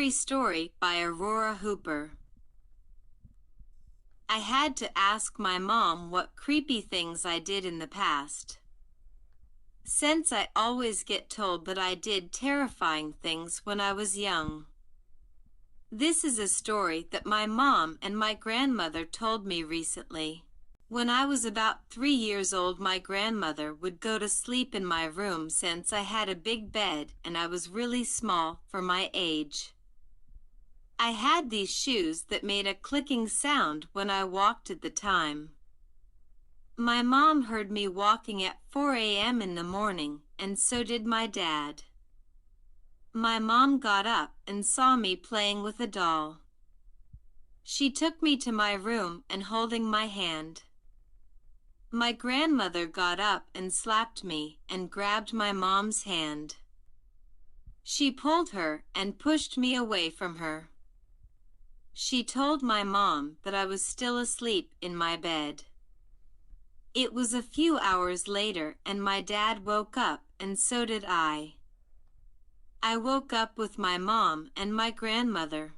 Scary Story by Aurora Hooper. I had to ask my mom what creepy things I did in the past, since I always get told that I did terrifying things when I was young. This is a story that my mom and my grandmother told me recently. When I was about 3 years old, my grandmother would go to sleep in my room since I had a big bed and I was really small for my age. I had these shoes that made a clicking sound when I walked at the time. My mom heard me walking at 4 a.m. in the morning, and so did my dad. My mom got up and saw me playing with a doll. She took me to my room and holding my hand. My grandmother got up and slapped me and grabbed my mom's hand. She pulled her and pushed me away from her. She told my mom that I was still asleep in my bed. It was a few hours later and my dad woke up, and so did I. I woke up with my mom and my grandmother.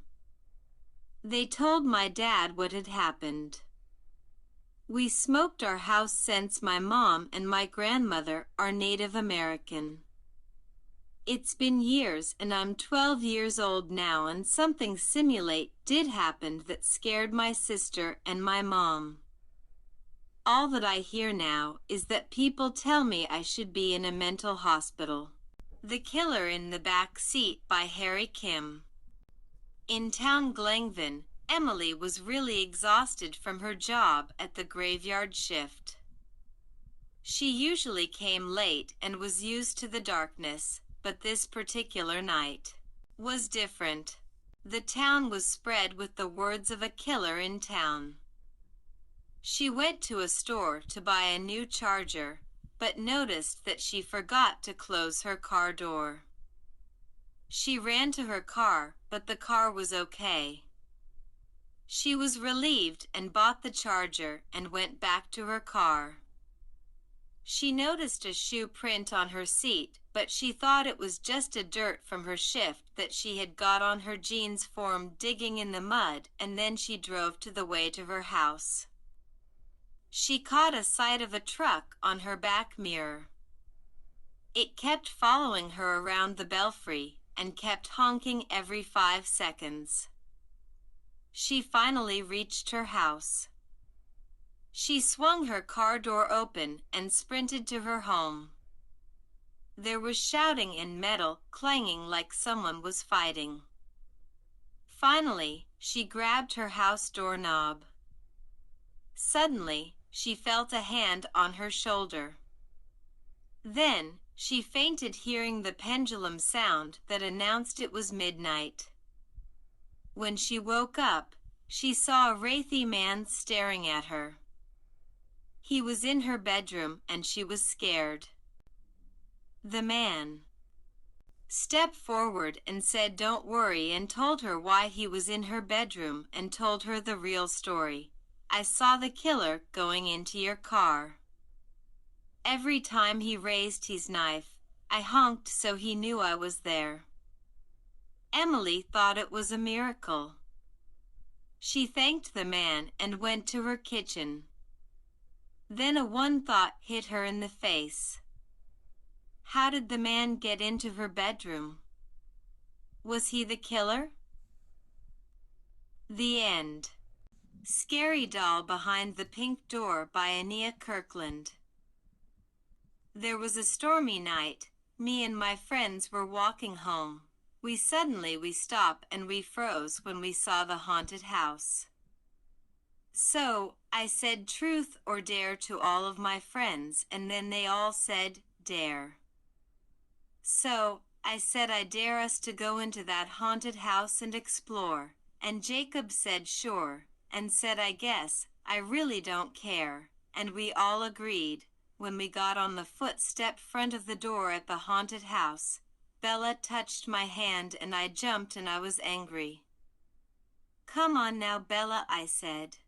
They told my dad what had happened. We smoked our house since my mom and my grandmother are Native American. It's been years and I'm 12 years old now, and something similar did happen that scared my sister and my mom. All that I hear now is that people tell me I should be in a mental hospital. The Killer in the Back Seat by Harry Kim. In town Glenvin, Emily was really exhausted from her job at the graveyard shift. She usually came late and was used to the darkness, but this particular night was different. The town was spread with the words of a killer in town. She went to a store to buy a new charger, but noticed that she forgot to close her car door. She ran to her car, but the car was okay. She was relieved and bought the charger and went back to her car. She noticed a shoe print on her seat, but she thought it was just a dirt from her shift that she had got on her jeans from digging in the mud, and then she drove to the way to her house. She caught a sight of a truck on her back mirror. It kept following her around the belfry and kept honking every 5 seconds. She finally reached her house. She swung her car door open and sprinted to her home. There was shouting and metal clanging like someone was fighting. Finally, she grabbed her house doorknob. Suddenly, she felt a hand on her shoulder. Then, she fainted, hearing the pendulum sound that announced it was midnight. When she woke up, she saw a wraithy man staring at her. He was in her bedroom and she was scared. The man stepped forward and said, "Don't worry," and told her why he was in her bedroom and told her the real story. "I saw the killer going into your car. Every time he raised his knife, I honked so he knew I was there." Emily thought it was a miracle. She thanked the man and went to her kitchen. Then a one thought hit her in the face. How did the man get into her bedroom? Was he the killer? The end. Scary Doll Behind the Pink Door by Aniya Kirkland. There was a stormy night. Me and my friends were walking home. We stopped and we froze when we saw the haunted house. So, I said truth or dare to all of my friends, and then they all said dare. So, I said I dare us to go into that haunted house and explore, and Jacob said sure, and said I guess, I really don't care, and we all agreed. When we got on the footstep front of the door at the haunted house, Bella touched my hand and I jumped and I was angry. "Come on now, Bella," I said.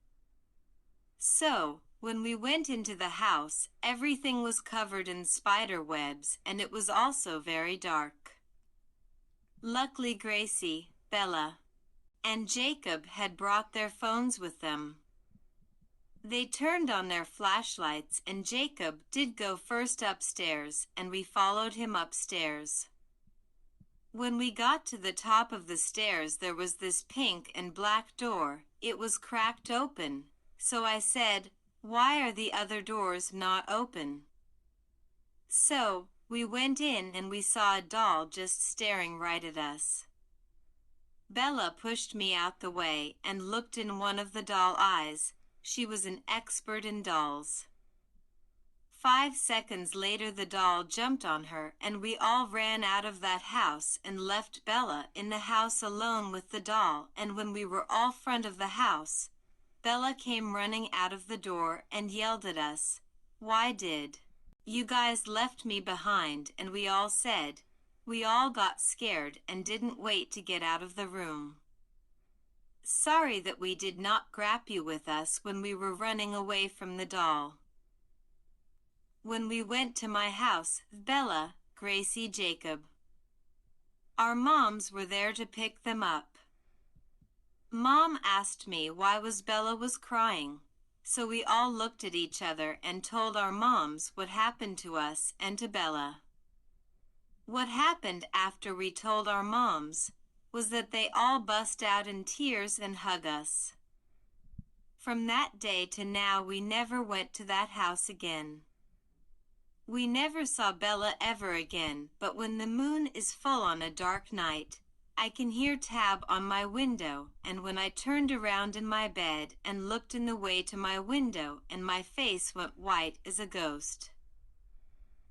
So, when we went into the house, everything was covered in spider webs and it was also very dark. Luckily Gracie, Bella and Jacob had brought their phones with them. They turned on their flashlights and Jacob did go first upstairs and we followed him upstairs. When we got to the top of the stairs there was this pink and black door. It was cracked open. So I said, "Why are the other doors not open?" So we went in and we saw a doll just staring right at us. Bella pushed me out the way and looked in one of the doll eyes. She was an expert in dolls. 5 seconds later the doll jumped on her and we all ran out of that house and left Bella in the house alone with the doll, and when we were all front of the house, Bella came running out of the door and yelled at us, "Why did you guys left me behind?" And we all said, we all got scared and didn't wait to get out of the room. Sorry that we did not grab you with us when we were running away from the doll. When we went to my house, Bella, Gracie, Jacob, our moms were there to pick them up. Mom asked me why Bella was crying. So we all looked at each other and told our moms what happened to us and to Bella. What happened after we told our moms was that they all bust out in tears and hug us. From that day to now we never went to that house again. We never saw Bella ever again, but when the moon is full on a dark night, I can hear Tab on my window, and when I turned around in my bed and looked in the way to my window and my face went white as a ghost.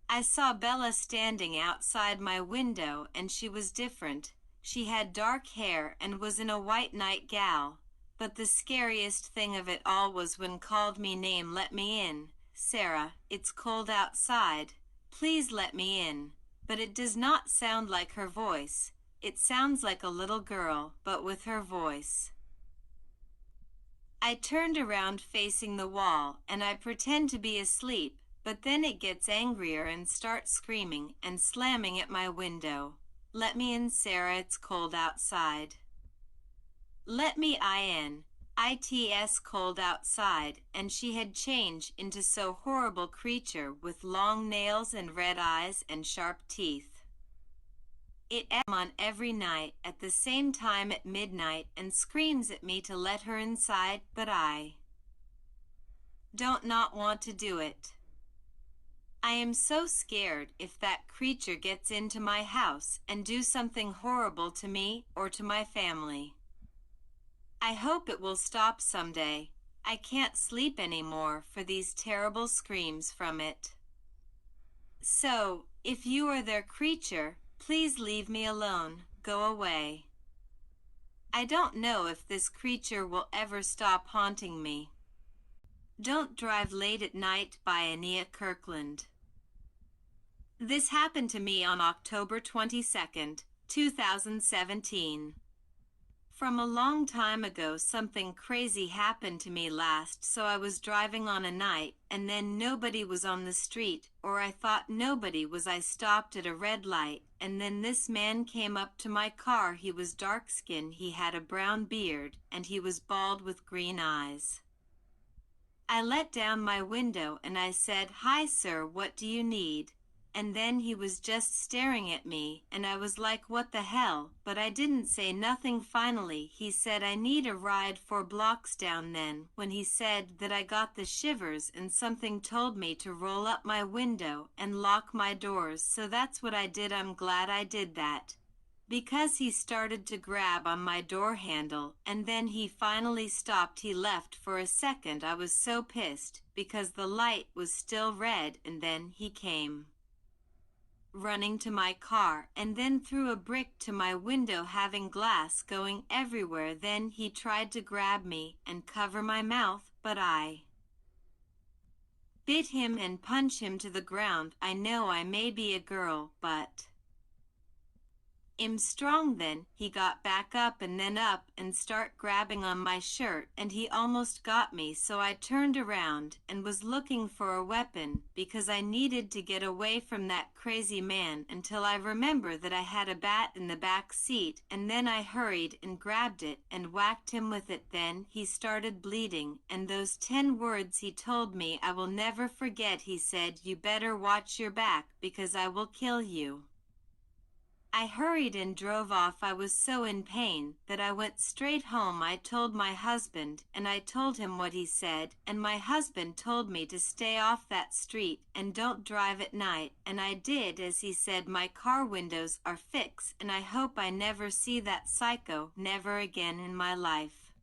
I saw Bella standing outside my window and she was different. She had dark hair and was in a white nightgown, but the scariest thing of it all was when called me name, "Let me in, Sarah, it's cold outside, please let me in." But it does not sound like her voice. It sounds like a little girl, but with her voice. I turned around facing the wall and I pretend to be asleep, but then it gets angrier and starts screaming and slamming at my window. "Let me in, Sarah, it's cold outside. Let me in, it's cold outside," and she had changed into so horrible creature with long nails and red eyes and sharp teeth. It on every night at the same time at midnight and screams at me to let her inside, but I don't not want to do it. I am so scared if that creature gets into my house and do something horrible to me or to my family. I hope it will stop someday. I can't sleep anymore for these terrible screams from it. So, if you are their creature, please leave me alone, go away. I don't know if this creature will ever stop haunting me. Don't Drive Late at Night by Aniya Kirkland. This happened to me on October 22nd, 2017. From a long time ago something crazy happened to me last, so I was driving on a night and then nobody was on the street, or I thought nobody was. I stopped at a red light and then this man came up to my car. He was dark-skinned, he had a brown beard, and he was bald with green eyes. I let down my window and I said, "Hi sir, what do you need?" And then he was just staring at me, and I was like, what the hell? But I didn't say nothing. Finally, he said, "I need a ride 4 blocks down." Then, when he said that, I got the shivers and something told me to roll up my window and lock my doors, so that's what I did. I'm glad I did that. Because he started to grab on my door handle, and then he finally stopped. He left for a second. I was so pissed, because the light was still red, and then he came running to my car and then threw a brick to my window, having glass going everywhere. Then he tried to grab me and cover my mouth, but I bit him and punched him to the ground. I know I may be a girl, but I'm strong then. He got back up and then up and start grabbing on my shirt and he almost got me, so I turned around and was looking for a weapon because I needed to get away from that crazy man until I remember that I had a bat in the back seat, and then I hurried and grabbed it and whacked him with it. Then he started bleeding, and those 10 words he told me I will never forget. He said, "You better watch your back because I will kill you." I hurried and drove off. I was so in pain that I went straight home. I told my husband, and I told him what he said, and my husband told me to stay off that street and don't drive at night, and I did as he said. My car windows are fixed, and I hope I never see that psycho never again in my life.